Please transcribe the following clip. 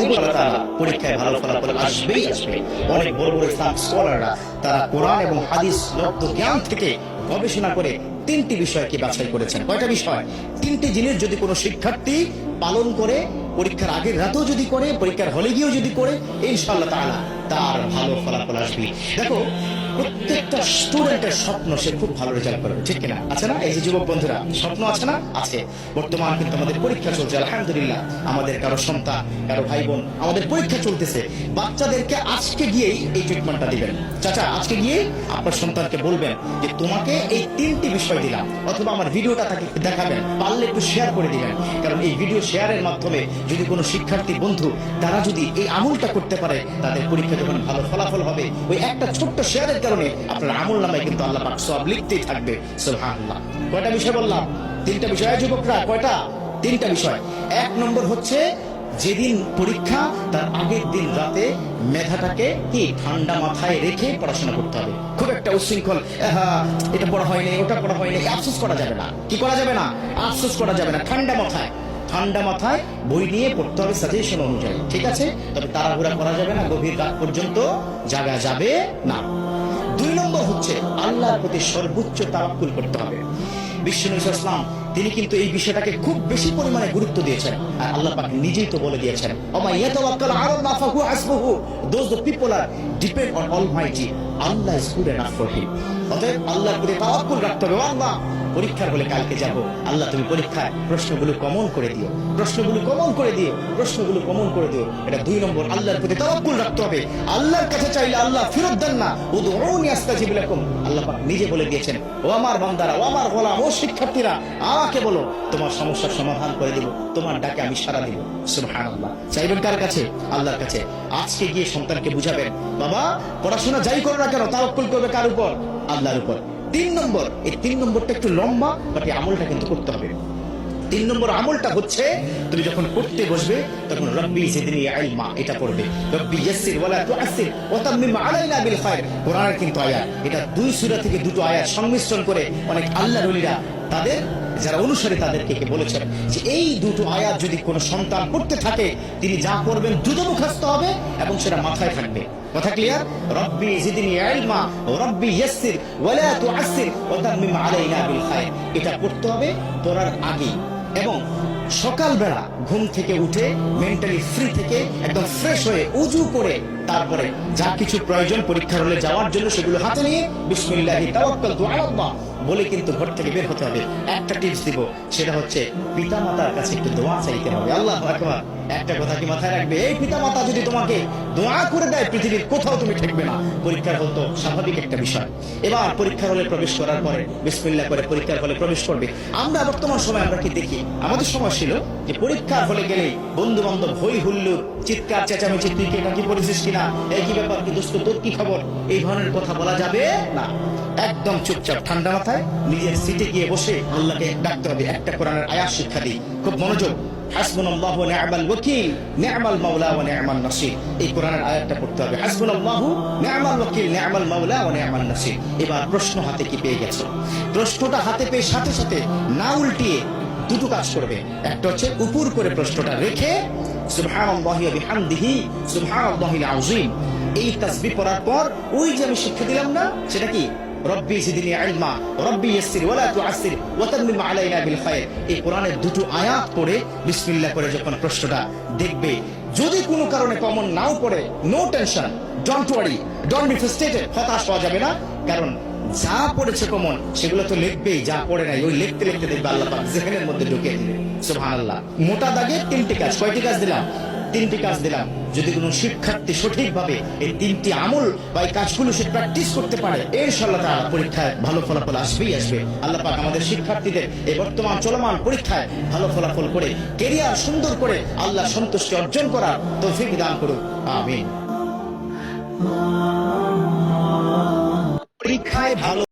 এবং আল্লাহ তাআলা পরীক্ষায় ভালো ফলাফল আসবেই আসবে। অনেক বড় বড় ইসলাম স্কলাররা তারা কোরআন এবং হাদিস লব্ধ জ্ঞান থেকে গবেষণা করে তিনটি বিষয়কে বাছাই করেছেন। কয়টা বিষয়? তিনটি জিনিস যদি কোনো শিক্ষার্থী পালন করে, পরীক্ষার আগের রাতেও যদি করে, পরীক্ষার হলে গিয়েও যদি করে, ইনশাআল্লাহ তাআলা তার ভালো ফলাফল আসবে। দেখো, প্রত্যেকটা স্টুডেন্টের স্বপ্ন সে খুব ভালো রেজাল্ট করবে, ঠিক কিনা? আছে না? এই যে যুবক বন্ধুরা, স্বপ্ন আছে না? আছে। বর্তমান কিন্তু আমাদের পরীক্ষা চলছে, আলহামদুলিল্লাহ। আমাদের কারো সন্তান, কারো ভাই বোন, আমাদের পরীক্ষা চলতেছে। বাচ্চাদেরকে আজকে গিয়েই এই ট্রিটমেন্টটা দিবেন। চাচা, আজকে গিয়ে আপনার সন্তানকে বলবেন যে তোমাকে এই তিনটি বিষয় দিলাম, অথবা আমার ভিডিওটা তাকে দেখাবেন, পারলে একটু শেয়ার করে দিবেন। কারণ এই ভিডিও শেয়ারের মাধ্যমে যদি কোনো শিক্ষার্থী বন্ধু তারা যদি এই আমলটা করতে পারে, তাদের পরীক্ষা যখন ভালো ফলাফল হবে, ওই একটা ছোট্ট শেয়ারের কারণে আপনার আমল নামায় কিন্তু আল্লাহ পাক সওয়াব লিখতেই থাকবে। সুবহানাল্লাহ। কয়টা বিষয় বললাম? তিনটা বিষয়। যুবকরা, কয়টা? তিনটা বিষয়। এক নম্বর হচ্ছে, যেদিন পরীক্ষা তার আগের দিন রাতে মেধাটাকে কি ঠান্ডা মাথায় রেখে পড়াশোনা করতে হবে। খুব একটা উচ্ছৃঙ্খল, এটা পড়া হয়নি, ওটা পড়া হয়নি, আফসোস করা যাবে না। কি করা যাবে না? আফসোস করা যাবে না। ঠান্ডা মাথায় বই নিয়ে পড়তে হবে সাজেশন অনুযায়ী, ঠিক আছে? তবে তাড়াহুড়া করা যাবে না, গভীর রাত পর্যন্ত জাগা যাবে না। দুই নম্বর হচ্ছে, আল্লাহর প্রতি সর্বোচ্চ তাওয়াক্কুল করতে হবে। বিশ্বনবী সাল্লাল্লাহু আলাইহি ওয়াসাল্লাম তিনি কিন্তু এই বিষয়টাকে খুব বেশি পরিমাণে গুরুত্ব দিয়েছেন। আর আল্লাহ পাক নিজেই তো বলে দিয়েছেন, ওমা ইয়াতাওয়াক্কাল আলাল্লাহ ফাহুয়া হাসবুহু। Those the people are depend on Almighty, Allah is good enough for him. অতএব আল্লাহর প্রতি তাওয়াক্কুল রাখতে হবে। আল্লাহ, পরীক্ষার হলে কালকে যাব, আল্লাহ তুমি পরীক্ষায় প্রশ্নগুলো কমন করে দিও, প্রশ্নগুলো কমন করে দিও, প্রশ্নগুলো কমন করে দিও। এটা দুই নম্বর, আল্লাহর প্রতি তাওয়াক্কুল রাখতে হবে। আল্লাহর কাছে চাইলে আল্লাহ ফেরত দেন না। উদউনি আস্তাজিব লাকুম। আল্লাহ পাক নিজে বলে দিয়েছেন, ও আমার বান্দারা, ও আমার গোলাম, ও শিক্ষার্থীরা, আমাকে বলো, তোমার সমস্যার সমাধান করে দিব, তোমার ডাকে আমি সাড়া দিব। সুবহানাল্লাহ। চাইবেন কার কাছে? আল্লাহর কাছে। আজকে গিয়ে সন্তানকে বুঝাবেন, বাবা পড়াশোনা যাই করো না কেন, তাওয়াক্কুল করবে কার উপর? আল্লাহর উপর। তিন নম্বর, এই তিন নম্বরটা একটু লম্বা, বাট এই আমলটা কিন্তু করতে হবে। তিন নম্বর আমলটা হচ্ছে, তুমি যখন পড়তে বসবে তখন রব্বি জিদনি ইলমা এটা পড়বে। রব্বি ইয়াসসির ওয়ালা তুআসসির ওয়া তাম্মিম আলাইনা বিল খায়র। কোরআনের কিন্তু আয়াত, এটা দুই সূরা থেকে দুটো আয়াত সংমিশ্রণ করে অনেক আল্লাহর ওলিরা তাদের যারা অনুসারী তাদেরকে বলেছেন যে এই দুটো আয়াত যদি কোনো সন্তান পড়তে থাকে, তিনি যা করবেন দ্রুত মুখস্থ হবে এবং সেটা মাথায় থাকবে। কথা ক্লিয়ার? রব্বি জিদনি ইলমা ওয়া রব্বি ইয়াসসির ওয়ালা তুআসসির ওয়া তাম্মিম আলাইনা বিল খায়র। এটা পড়তে হবে পড়ার আগে, এবং সকালবেলা ঘুম থেকে উঠে মেন্টালি ফ্রি থেকে একদম ফ্রেশ হয়ে উজু করে তারপরে যা কিছু প্রয়োজন পরীক্ষার হলে যাওয়ার জন্য সেগুলো হাতে নিয়ে বিসমিল্লাহি তাওয়াক্কালতু আলাল্লাহ বলে কিন্তু ঘর থেকে বের হতে হবে। একটা টিপস দিব, সেটা হচ্ছে পিতামাতার কাছে একটু দোয়া চাইতে হবে। আল্লাহু আকবার। একটা কথা কি মাথায় রাখবে, এই পিতামাতা যদি তোমাকে দোয়া করে দেয়, পৃথিবীর কোথাও তুমি ঠেকবে না। পরীক্ষার হল তো স্বাভাবিক একটা বিষয়। এবার পরীক্ষার হলে প্রবেশ করার পরে বিসমিল্লাহ করে পরীক্ষার হলে প্রবেশ করবে। আমরা বর্তমান সময় আমরা কি দেখি, আমাদের সময় ছিল যে পরীক্ষার হলে গেলেই বন্ধু বান্ধব হই হুল্লোড়, চিৎকার চেঁচামেচি, তুই কে নাকি পড়েছিস কিনা, এই কি ব্যাপার, কি দোস্ত তোর কি খবর, এই ধরনের কথা বলা যাবে না। একদম চুপচাপ ঠান্ডা মাথায় নিজের সিটে গিয়ে বসে আল্লাহকে ডাকতে হবে। একটা কোরআনের আয়াত শিক্ষা দিই, খুব মনোযোগ। হাসবুনাল্লাহু ওয়া নি'মাল ওয়াকিল নি'মাল মাওলা ওয়া নি'মান নাসির। এই কোরআনের আয়াতটা পড়তে হবে। হাসবুনাল্লাহু নি'মাল ওয়াকিল নি'মাল মাওলা ওয়া নি'মান নাসির। এবার প্রশ্ন হাতে কি পেয়ে গেছো? প্রশ্নটা হাতে পেয়ে সাথে সাথে না উল্টিয়ে দুটো কাজ করবে। একটা হচ্ছে উপর করে প্রশ্নটা রেখে সুবহানাল্লাহি ওয়া বিহামদিহি সুবহানাল্লাহিল আযীম এই তাসবিহ পড়ার পর ওই যে আমি শিক্ষা দিলাম না, সেটা কি রব্বি জিদনি ইলমা রব্বি ইয়াসসির ওয়ালা তুআসসির ওয়া তাম্মিম আলাইনা বিল খায়র। এই কোরআনের দুটো আয়াত পড়ে বিসমিল্লাহ করে যখন প্রশ্নটা দেখবে, যদি কোনো কারণে কমন নাও পড়ে, no tension, don't worry, don't be frustrated, হতাশ হওয়া যাবে না। কারণ যা পড়েছে কমন সেগুলো তো লিখবেই, যা পড়ে নাই ওই লিখতে লিখতে দেখবে আল্লাহ পাক জেহেনের মধ্যে ঢুকিয়ে দিবে। সুবহানাল্লাহ। মোটা দাগে তিনটি কাজ। কয়টি কাজ দিলাম? তিনটি কাজ দিলাম। যদি কোনো শিক্ষার্থী সঠিকভাবে এই তিনটি আমল বা এই কাজগুলো সে প্র্যাকটিস করতে পারে, ইনশাআল্লাহ তাআলা পরীক্ষায় ভালো ফলাফল আসবেই আসবে। আল্লাহ পাক আমাদের শিক্ষার্থীদের এই বর্তমান চলমান পরীক্ষায় ভালো ফলাফল করে ক্যারিয়ার সুন্দর করে আল্লাহ সন্তুষ্টি অর্জন করার তৌফিক দান করুন। আমিন। পরীক্ষায় ভালো